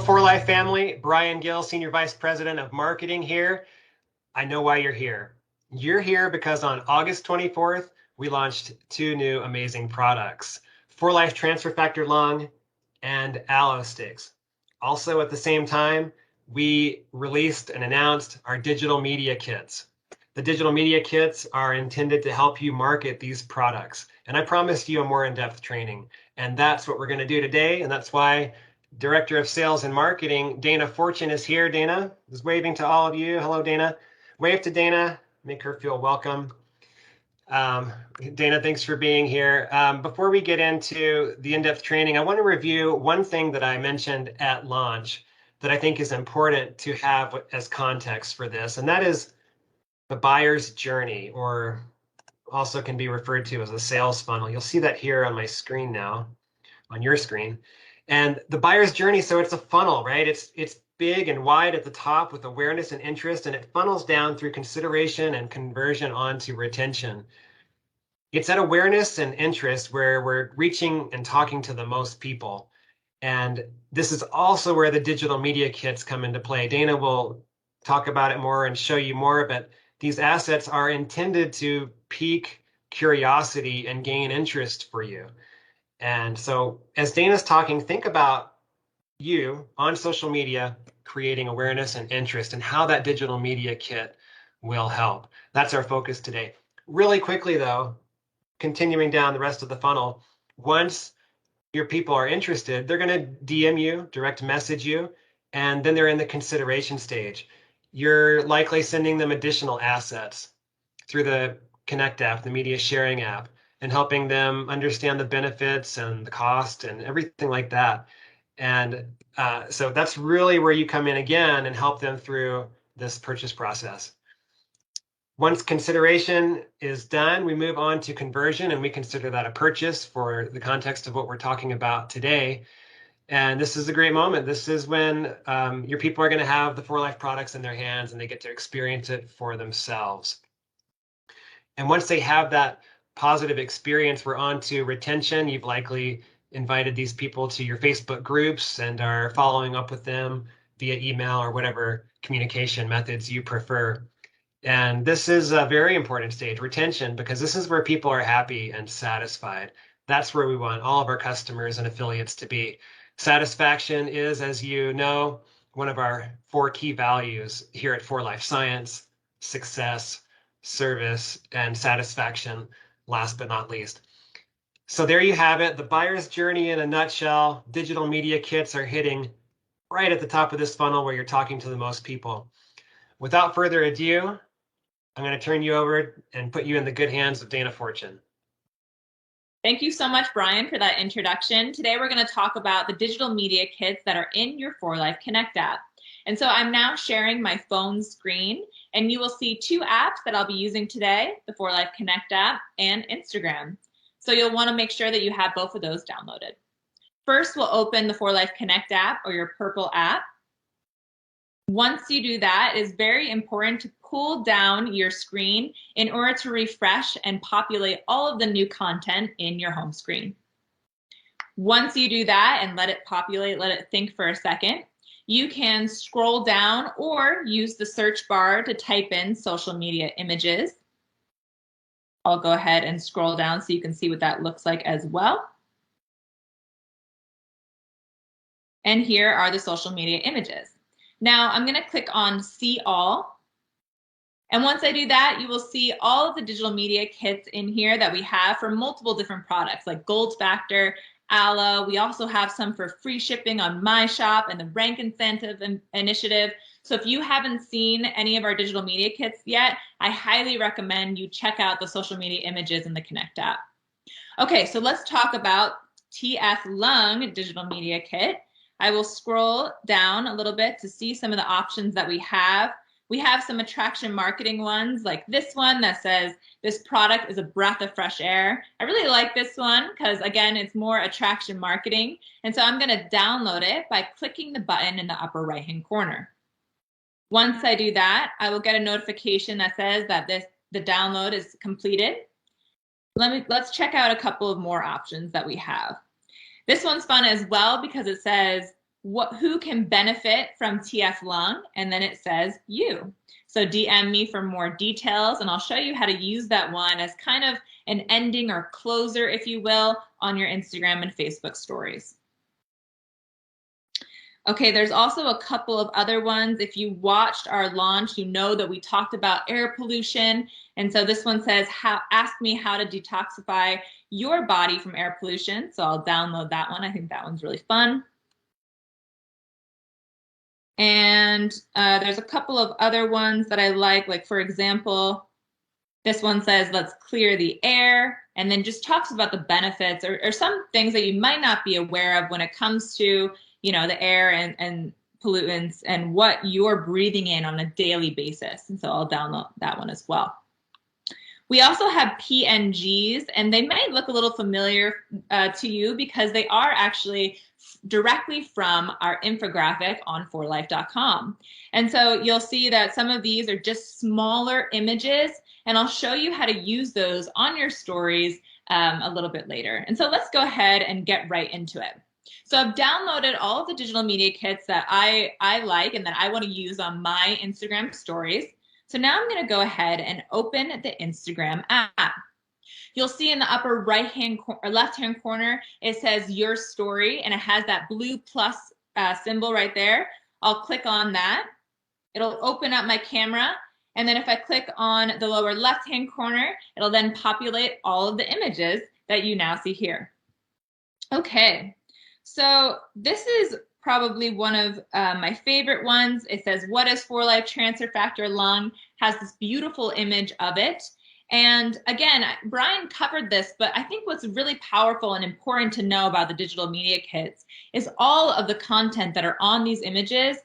4Life family, Brian Gill, Senior Vice President of Marketing here. I know why you're here. You're here because on August 24th, we launched 2 new amazing products, 4Life Transfer Factor Lung and Aloe Sticks. Also at the same time, we released and announced our digital media kits. The digital media kits are intended to help you market these products. And I promised you a more in-depth training. And that's what we're going to do today. And that's why Director of Sales and Marketing, Dana Fortune, is here. Dana is waving to all of you. Hello, Dana. Wave to Dana. Make her feel welcome. Dana, thanks for being here. Before we get into the in-depth training, I want to review one thing that I mentioned at launch that I think is important to have as context for this, and that is the buyer's journey, or also can be referred to as a sales funnel. You'll see that here on my screen now, on your screen. And the buyer's journey, so it's a funnel, right? It's big and wide at the top with awareness and interest, and it funnels down through consideration and conversion onto retention. It's at awareness and interest where we're reaching and talking to the most people. And this is also where the digital media kits come into play. Dana will talk about it more and show you more, but these assets are intended to pique curiosity and gain interest for you. And so as Dana's talking, think about you on social media creating awareness and interest and how that digital media kit will help. That's our focus today. Really quickly though, continuing down the rest of the funnel, once your people are interested, they're going to DM you, direct message you, and then they're in the consideration stage. You're likely sending them additional assets through the Connect app, the media sharing app, and helping them understand the benefits and the cost and everything like that. And so that's really where you come in again and help them through this purchase process. Once consideration is done, we move on to conversion, and we consider that a purchase for the context of what we're talking about today. And this is a great moment. This is when your people are going to have the 4Life products in their hands and they get to experience it for themselves. And once they have that positive experience, we're on to retention. You've likely invited these people to your Facebook groups and are following up with them via email or whatever communication methods you prefer. And this is a very important stage, retention, because this is where people are happy and satisfied. That's where we want all of our customers and affiliates to be. Satisfaction is, as you know, one of our 4 key values here at 4Life: science, success, service, and satisfaction, last but not least. So there you have it, the buyer's journey in a nutshell. Digital media kits are hitting right at the top of this funnel where you're talking to the most people. Without further ado, I'm going to turn you over and put you in the good hands of Dana Fortune. Thank you so much, Brian, for that introduction. Today, we're going to talk about the digital media kits that are in your 4Life Connect app. And so I'm now sharing my phone screen, and you will see 2 apps that I'll be using today, the 4Life Connect app and Instagram. So you'll want to make sure that you have both of those downloaded. First, we'll open the 4Life Connect app, or your purple app. Once you do that, it's very important to pull down your screen in order to refresh and populate all of the new content in your home screen. Once you do that and let it populate, let it think for a second, you can scroll down or use the search bar to type in social media images. I'll go ahead and scroll down so you can see what that looks like as well. And here are the social media images. Now I'm going to click on See All. And once I do that, you will see all of the digital media kits in here that we have for multiple different products like Gold Factor, Aloe. We also have some for free shipping on My Shop and the Rank Incentive Initiative. So if you haven't seen any of our digital media kits yet, I highly recommend you check out the social media images in the Connect app. Okay, so let's talk about TF Lung Digital Media Kit. I will scroll down a little bit to see some of the options that we have. We have some attraction marketing ones like this one that says this product is a breath of fresh air. I really like this one because, again, it's more attraction marketing. And so I'm going to download it by clicking the button in the upper right-hand corner. Once I do that, I will get a notification that says that the download is completed. Let's check out a couple of more options that we have. This one's fun as well because it says who can benefit from TF Lung, and then it says you. So DM me for more details, and I'll show you how to use that one as kind of an ending or closer, if you will, on your Instagram and Facebook stories. Okay, there's also a couple of other ones. If you watched our launch, you know that we talked about air pollution. And so this one says, ask me how to detoxify your body from air pollution. So I'll download that one. I think that one's really fun. And there's a couple of other ones that I like for example, this one says, let's clear the air, and then just talks about the benefits or some things that you might not be aware of when it comes to, the air and pollutants and what you're breathing in on a daily basis. And so I'll download that one as well. We also have PNGs, and they might look a little familiar to you because they are actually directly from our infographic on 4life.com. And so you'll see that some of these are just smaller images, and I'll show you how to use those on your stories a little bit later. And so let's go ahead and get right into it. So I've downloaded all of the digital media kits that I like and that I want to use on my Instagram stories. So now I'm going to go ahead and open the Instagram app. You'll see in the upper right-hand or left-hand corner, it says your story, and it has that blue plus symbol right there. I'll click on that. It'll open up my camera. And then if I click on the lower left-hand corner, it'll then populate all of the images that you now see here. Okay, so this is probably one of my favorite ones. It says, what is 4Life Transfer Factor Lung? Has this beautiful image of it. And again, Brian covered this, but I think what's really powerful and important to know about the digital media kits is all of the content that are on these images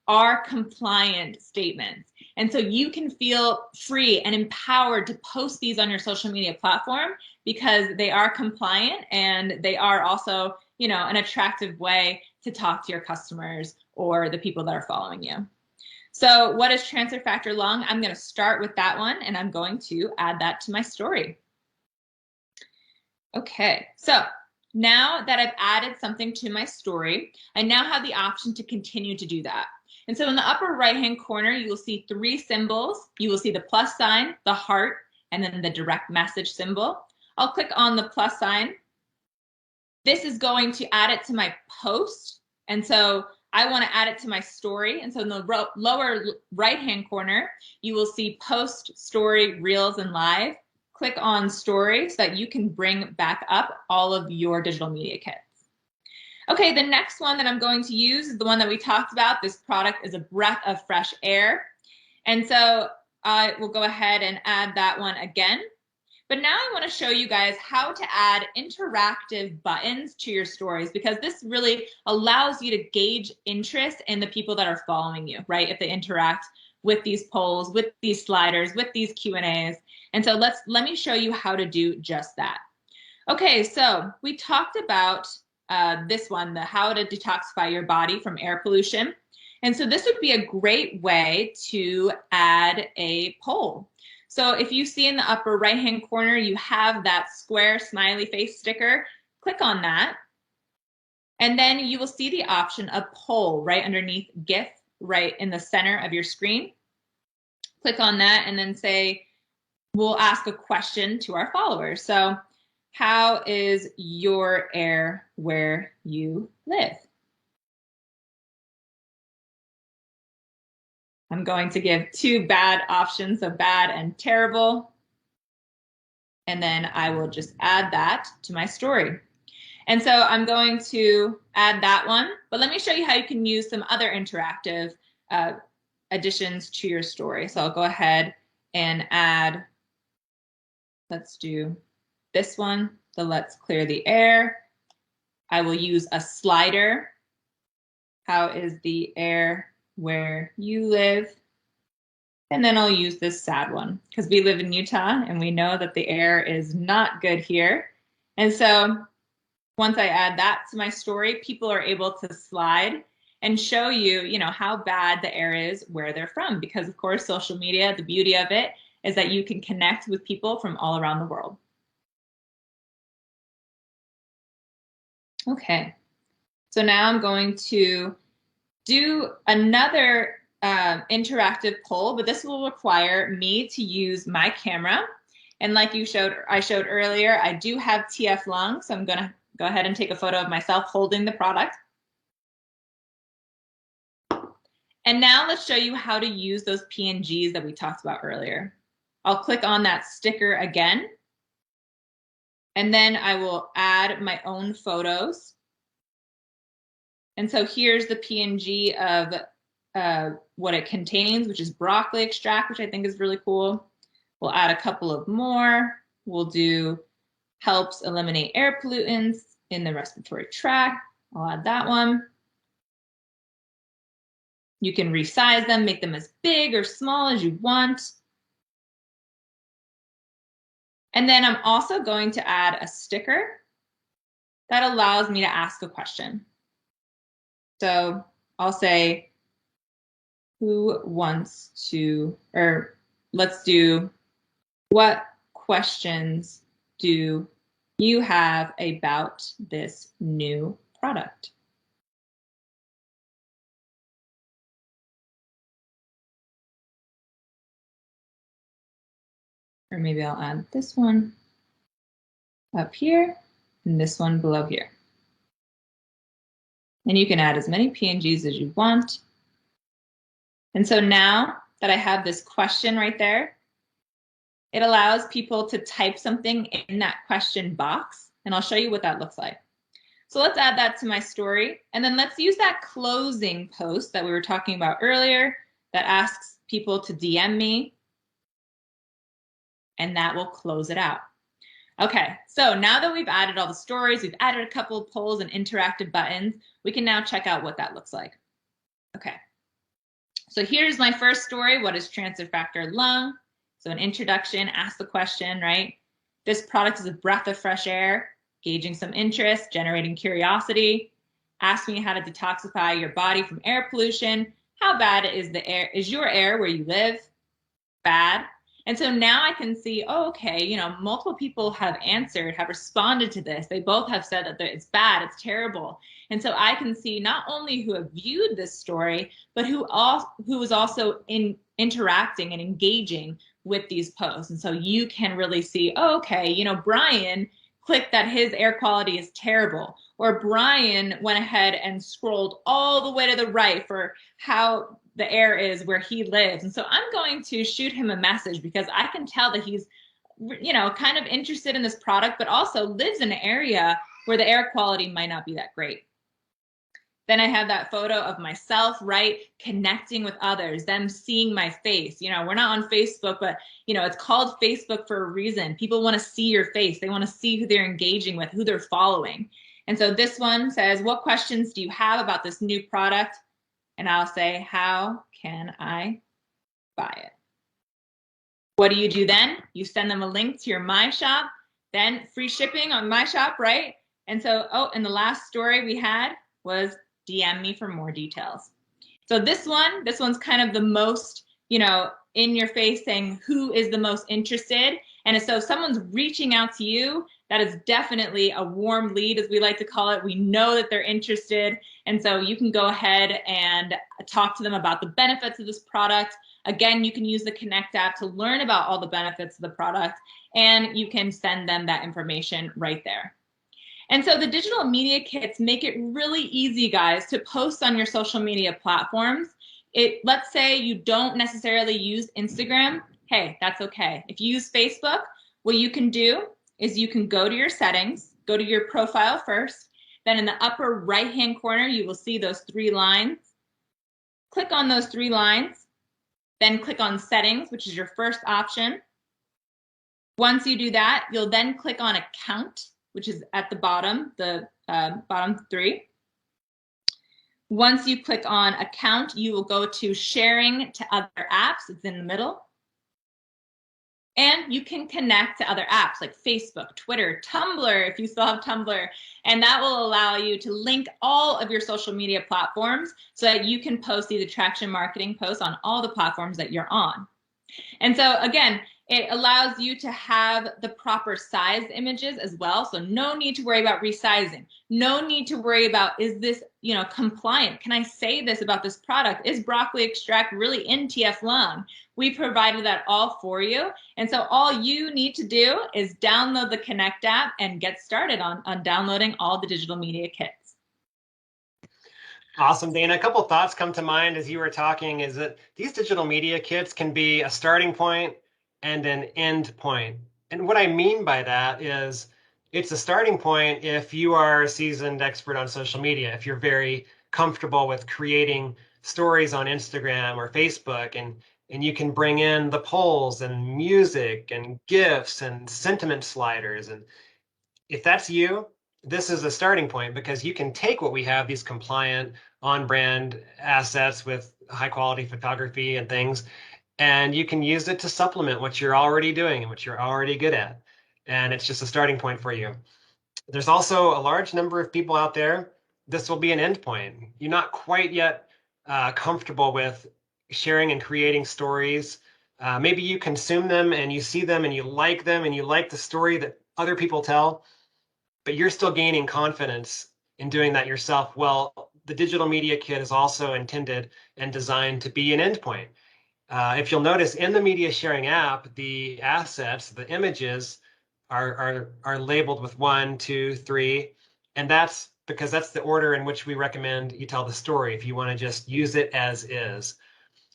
are compliant statements. And so you can feel free and empowered to post these on your social media platform because they are compliant and they are also, an attractive way to talk to your customers or the people that are following you. So what is transfer factor lung? I'm going to start with that one, and I'm going to add that to my story. Okay, so now that I've added something to my story, I now have the option to continue to do that. And so in the upper right-hand corner, you will see 3 symbols. You will see the plus sign, the heart, and then the direct message symbol. I'll click on the plus sign. This is going to add it to my post. And so I want to add it to my story. And so in the lower right-hand corner, you will see post, story, reels, and live. Click on story so that you can bring back up all of your digital media kits. Okay, the next one that I'm going to use is the one that we talked about. This product is a breath of fresh air. And so I will go ahead and add that one again. But now I want to show you guys how to add interactive buttons to your stories, because this really allows you to gauge interest in the people that are following you, right? If they interact with these polls, with these sliders, with these Q&As. And so let me show you how to do just that. Okay, so we talked about this one, the how to detoxify your body from air pollution. And so this would be a great way to add a poll. So if you see in the upper right-hand corner, you have that square smiley face sticker, click on that. And then you will see the option of poll right underneath GIF, right in the center of your screen. Click on that and then say, we'll ask a question to our followers. So how is your air where you live? I'm going to give 2 bad options, so bad and terrible. And then I will just add that to my story. And so I'm going to add that one, but let me show you how you can use some other interactive additions to your story. So I'll go ahead and add, let's do this one, the let's clear the air. I will use a slider. How is the air where you live? And then I'll use this sad one because we live in Utah and we know that the air is not good here. And so once I add that to my story, people are able to slide and show you, how bad the air is where they're from. Because of course, social media, the beauty of it is that you can connect with people from all around the world. Okay. So now I'm going to do another interactive poll, but this will require me to use my camera. And like I showed earlier, I do have TF lung, so I'm gonna go ahead and take a photo of myself holding the product. And now let's show you how to use those PNGs that we talked about earlier. I'll click on that sticker again, and then I will add my own photos. And so here's the PNG of what it contains, which is broccoli extract, which I think is really cool. We'll add a couple of more. We'll do helps eliminate air pollutants in the respiratory tract. I'll add that one. You can resize them, make them as big or small as you want. And then I'm also going to add a sticker that allows me to ask a question. So I'll say, who wants to, or let's do, what questions do you have about this new product? Or maybe I'll add this one up here and this one below here. And you can add as many PNGs as you want. And so now that I have this question right there, it allows people to type something in that question box, and I'll show you what that looks like. So let's add that to my story, and then let's use that closing post that we were talking about earlier that asks people to DM me, and that will close it out. Okay, so now that we've added all the stories, we've added a couple of polls and interactive buttons, we can now check out what that looks like. Okay, so here's my first story. What is transfer factor lung? So an introduction, ask the question, right? This product is a breath of fresh air, gauging some interest, generating curiosity. Ask me how to detoxify your body from air pollution. How bad is the air? Is your air where you live? Bad. And so now I can see, oh, okay, you know, multiple people have answered, have responded to this. They both have said that it's bad, it's terrible. And so I can see not only who have viewed this story, but who is also interacting and engaging with these posts. And so you can really see, oh, okay, you know, Brian clicked that his air quality is terrible, or Brian went ahead and scrolled all the way to the right for how the air is where he lives. And so I'm going to shoot him a message because I can tell that he's, you know, kind of interested in this product, but also lives in an area where the air quality might not be that great. Then I have that photo of myself, right? Connecting with others, them seeing my face. You know, we're not on Facebook, but, you know, it's called Facebook for a reason. People want to see your face. They want to see who they're engaging with, who they're following. And so this one says, what questions do you have about this new product? And I'll say, how can I buy it? What do you do then? You send them a link to your My Shop, then free shipping on My Shop, right? And so, oh, and the last story we had was DM me for more details. So this one's kind of the most, you know, in your face, saying who is the most interested. And so if someone's reaching out to you, that is definitely a warm lead, as we like to call it. We know that they're interested. And so you can go ahead and talk to them about the benefits of this product. Again, you can use the Connect app to learn about all the benefits of the product, and you can send them that information right there. And so the digital media kits make it really easy, guys, to post on your social media platforms. Let's say you don't necessarily use Instagram. Hey, that's okay. If you use Facebook, what you can do is you can go to your settings, go to your profile first, then in the upper right-hand corner, you will see those 3 lines. Click on those 3 lines, then click on settings, which is your first option. Once you do that, you'll then click on account, which is at the bottom, the bottom 3. Once you click on account, you will go to sharing to other apps. It's in the middle. And you can connect to other apps like Facebook, Twitter, Tumblr, if you still have Tumblr. And that will allow you to link all of your social media platforms so that you can post these attraction marketing posts on all the platforms that you're on. And so again, It allows you to have the proper size images as well. So no need to worry about resizing. No need to worry about, is this, compliant? Can I say this about this product? Is broccoli extract really in TF lung? We provided that all for you. And so all you need to do is download the Connect app and get started on downloading all the digital media kits. Awesome, Dana. A couple thoughts come to mind as you were talking is that these digital media kits can be a starting point and an end point. And what I mean by that is it's a starting point if you are a seasoned expert on social media, if you're very comfortable with creating stories on Instagram or Facebook, and you can bring in the polls and music and GIFs and sentiment sliders. And if that's you, this is a starting point because you can take what we have, these compliant on-brand assets with high quality photography and things, and you can use it to supplement what you're already doing and what you're already good at. And it's just a starting point for you. There's also a large number of people out there. This will be an end point. You're not quite yet comfortable with sharing and creating stories. Maybe you consume them and you see them and you like the story that other people tell, but you're still gaining confidence in doing that yourself. Well, the digital media kit is also intended and designed to be an endpoint. If you'll notice in the media sharing app, the assets, the images are labeled with 1, 2, 3, and that's because that's the order in which we recommend you tell the story if you want to just use it as is.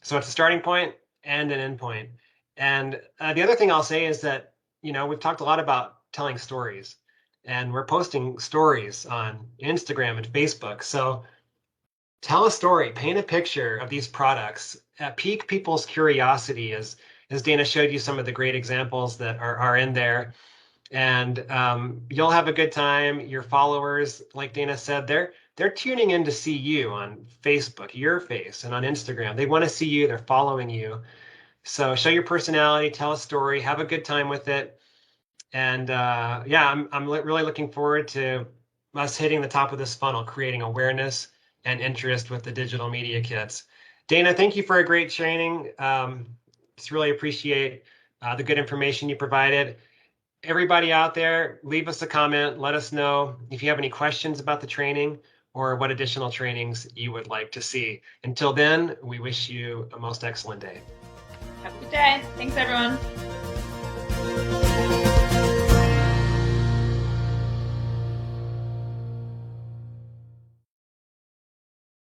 So it's a starting point and an end point. And the other thing I'll say is that, we've talked a lot about telling stories, and we're posting stories on Instagram and Facebook. So tell a story, paint a picture of these products, pique people's curiosity as Dana showed you some of the great examples that are in there. And you'll have a good time. Your followers, like Dana said, they're tuning in to see you on Facebook, your face, and on Instagram. They want to see you. They're following you. So show your personality, tell a story, have a good time with it. And yeah, I'm really looking forward to us hitting the top of this funnel, creating awareness and interest with the digital media kits. Dana, thank you for a great training. Just really appreciate the good information you provided. Everybody out there, leave us a comment. Let us know if you have any questions about the training or what additional trainings you would like to see. Until then, we wish you a most excellent day. Have a good day. Thanks, everyone.